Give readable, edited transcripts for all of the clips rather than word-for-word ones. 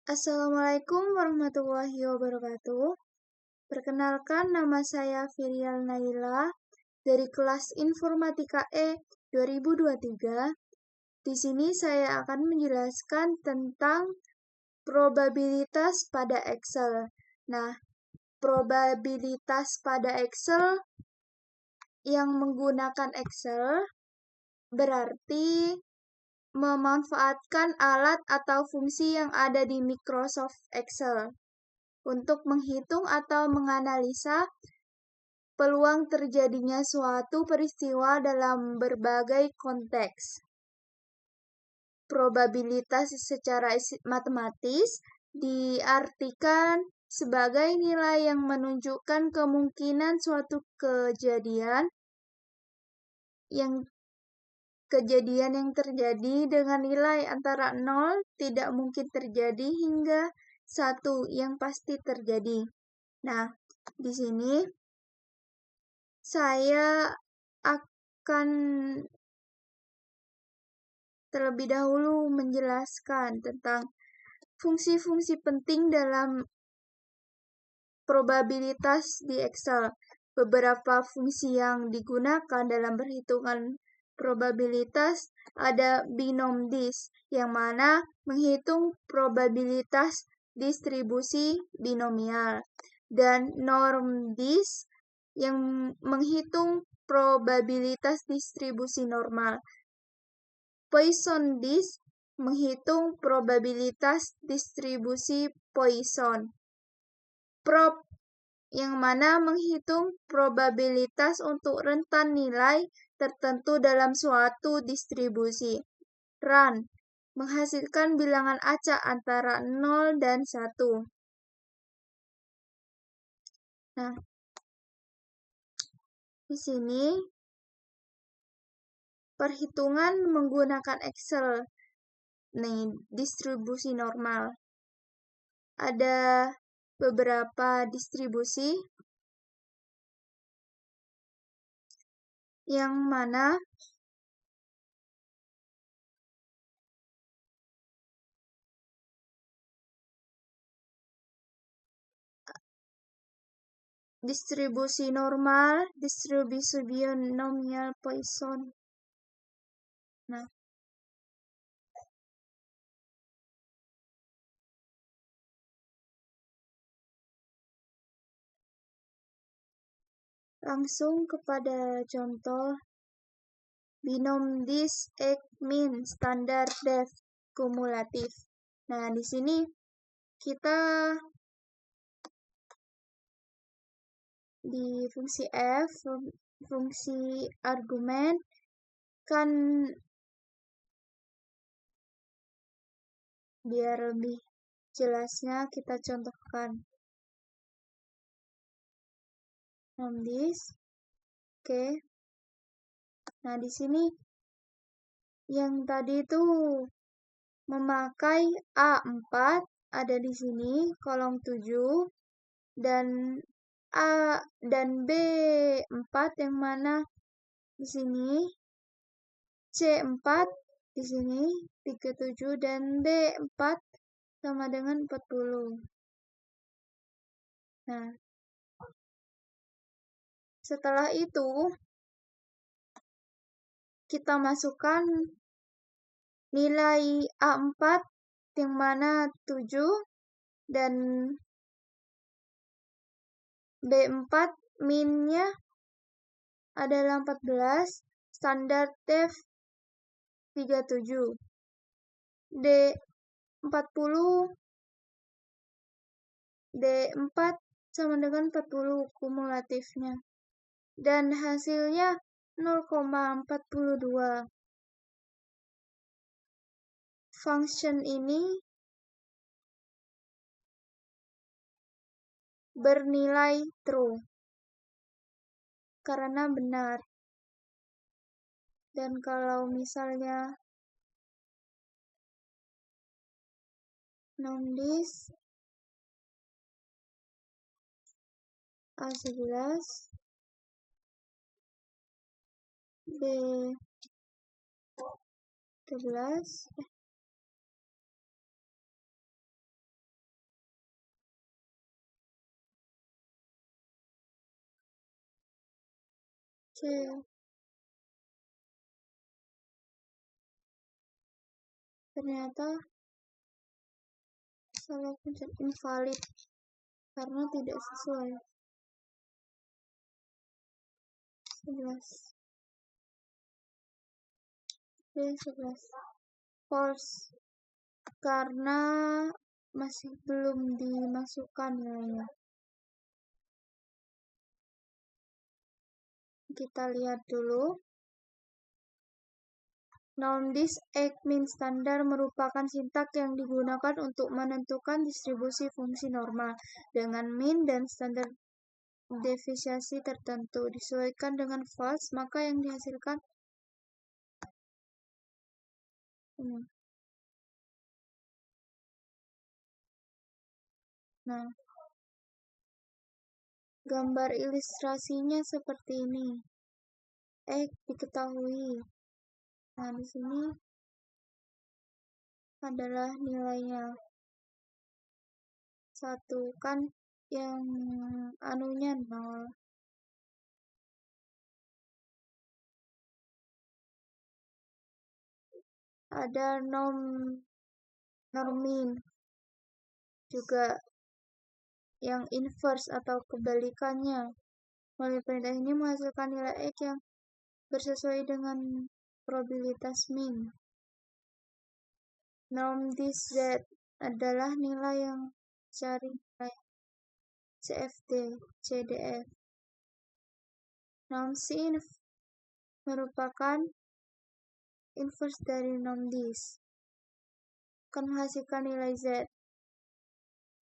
Assalamualaikum warahmatullahi wabarakatuh. Perkenalkan, nama saya Firial Naila dari kelas Informatika E 2023. Di sini saya akan menjelaskan tentang probabilitas pada Excel. Nah, probabilitas pada Excel yang menggunakan Excel berarti memanfaatkan alat atau fungsi yang ada di Microsoft Excel untuk menghitung atau menganalisa peluang terjadinya suatu peristiwa dalam berbagai konteks. Probabilitas secara matematis diartikan sebagai nilai yang menunjukkan kemungkinan suatu kejadian yang terjadi dengan nilai antara 0 tidak mungkin terjadi hingga 1 yang pasti terjadi. Nah, di sini saya akan terlebih dahulu menjelaskan tentang fungsi-fungsi penting dalam probabilitas di Excel. Beberapa fungsi yang digunakan dalam perhitungan probabilitas ada binomdis, yang mana menghitung probabilitas distribusi binomial, dan normdis yang menghitung probabilitas distribusi normal. Poissondis menghitung probabilitas distribusi Poisson. Prob yang mana menghitung probabilitas untuk rentan nilai tertentu dalam suatu distribusi. Run menghasilkan bilangan acak antara 0 dan 1. Nah, di sini perhitungan menggunakan Excel. Nih, distribusi normal. Ada beberapa distribusi yang mana distribusi normal, distribusi binomial Poisson. Nah, langsung kepada contoh binomdis ek min standar def kumulatif. Nah, di sini kita di fungsi f, fungsi argumen, kan biar lebih jelasnya kita contohkan. Binomdis, oke. Nah, di sini yang tadi itu memakai A4 ada di sini kolom 7 dan A dan B4 yang mana di sini C4 di sini 37 dan D4 sama dengan 40. Nah, setelah itu kita masukkan nilai A4 yang mana 7 dan B4 minnya adalah 14, standar def 37. D40 D4 sama dengan 40 kumulatifnya. Dan hasilnya 0,42. Function ini bernilai true karena benar. Dan kalau misalnya nomdis A11 B13 C. Ternyata salah pencet, invalid karena tidak sesuai. 11. B11. False karena masih belum dimasukkan nilainya. Kita lihat dulu. NORMDIS Ekman standar merupakan sintak yang digunakan untuk menentukan distribusi fungsi normal dengan mean dan standar deviasi tertentu. Disesuaikan dengan false, maka yang dihasilkan ini. Nah, gambar ilustrasinya seperti ini. Diketahui. Nah, di sini adalah nilainya. 1 kan yang anunya 0. Ada normin juga yang inverse atau kebalikannya. Melalui perintah ini menghasilkan nilai X yang bersesuai dengan probabilitas mean. NORMDIS Z adalah nilai yang cari nilai CFD, CDF. NORMSINF merupakan inverse dari NORMDIS. Akan menghasilkan nilai Z.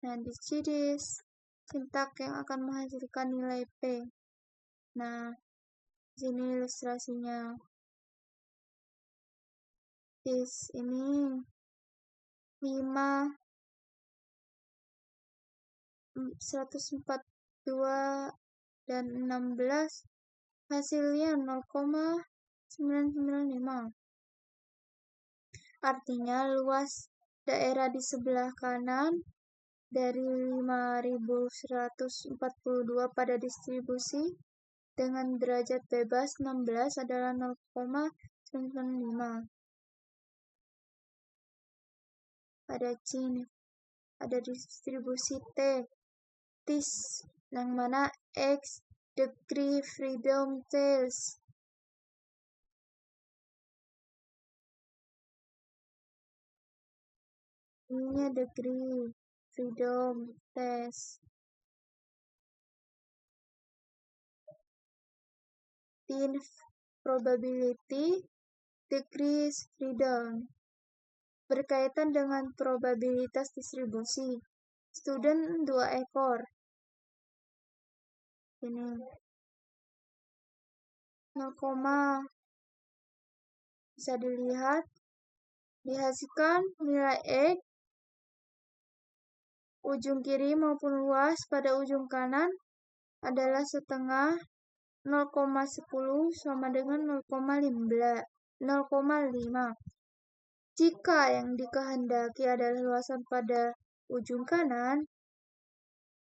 Nah, di CDIS, sintak yang akan menghasilkan nilai P. Nah, sini ilustrasinya. Ini 5, 142 dan 16 hasilnya 0,995. Artinya luas daerah di sebelah kanan dari 5142 pada distribusi dengan derajat bebas 16 adalah 0,995. Pada sini ada distribusi TIS yang mana X degree freedom tails. Ini degree freedom test. TINF probability degrees freedom berkaitan dengan probabilitas distribusi. Student 2 ekor. Ini 0, bisa dilihat dihasilkan nilai X ujung kiri maupun luas pada ujung kanan adalah setengah 0,10 sama dengan 0,5. Jika yang dikehendaki adalah luasan pada ujung kanan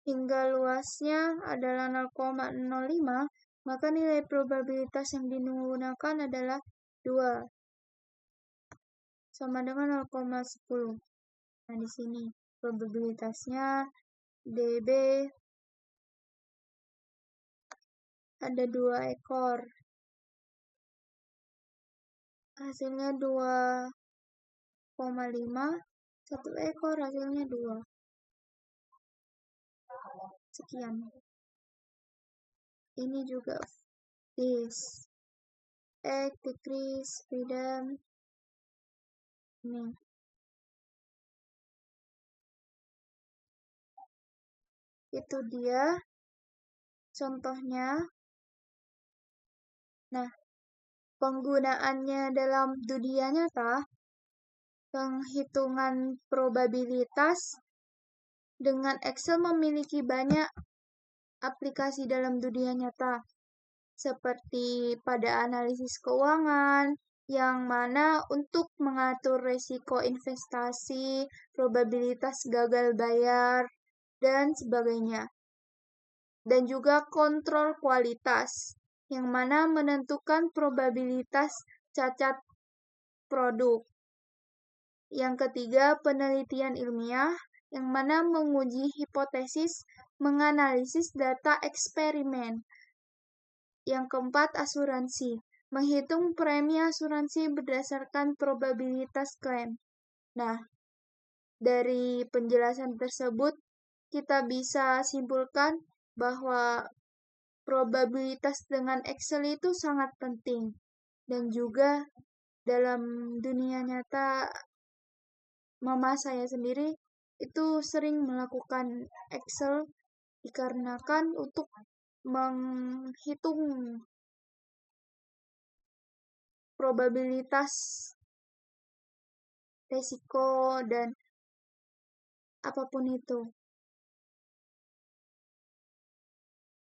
hingga luasnya adalah 0,05, maka nilai probabilitas yang digunakan adalah 2 sama dengan 0,10. Nah, di sini probabilitasnya DB ada 2 ekor. Hasilnya 2,5, 1 ekor hasilnya 2. Sekian. Ini juga this. X decrease freedom. Ini. Itu dia contohnya. Nah, penggunaannya dalam dunia nyata, penghitungan probabilitas dengan Excel memiliki banyak aplikasi dalam dunia nyata, seperti pada analisis keuangan, yang mana untuk mengatur risiko investasi, probabilitas gagal bayar, dan sebagainya. Dan juga kontrol kualitas, yang mana menentukan probabilitas cacat produk. Yang ketiga, penelitian ilmiah, yang mana menguji hipotesis, menganalisis data eksperimen. Yang keempat, asuransi, menghitung premi asuransi berdasarkan probabilitas klaim. Nah, dari penjelasan tersebut, kita bisa simpulkan bahwa probabilitas dengan Excel itu sangat penting. Dan juga dalam dunia nyata, mama saya sendiri itu sering melakukan Excel dikarenakan untuk menghitung probabilitas resiko dan apapun itu.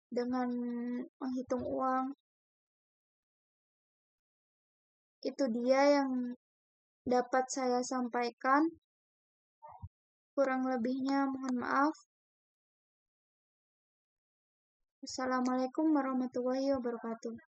Dengan menghitung uang, itu dia yang dapat saya sampaikan. Kurang lebihnya mohon maaf. Assalamualaikum warahmatullahi wabarakatuh.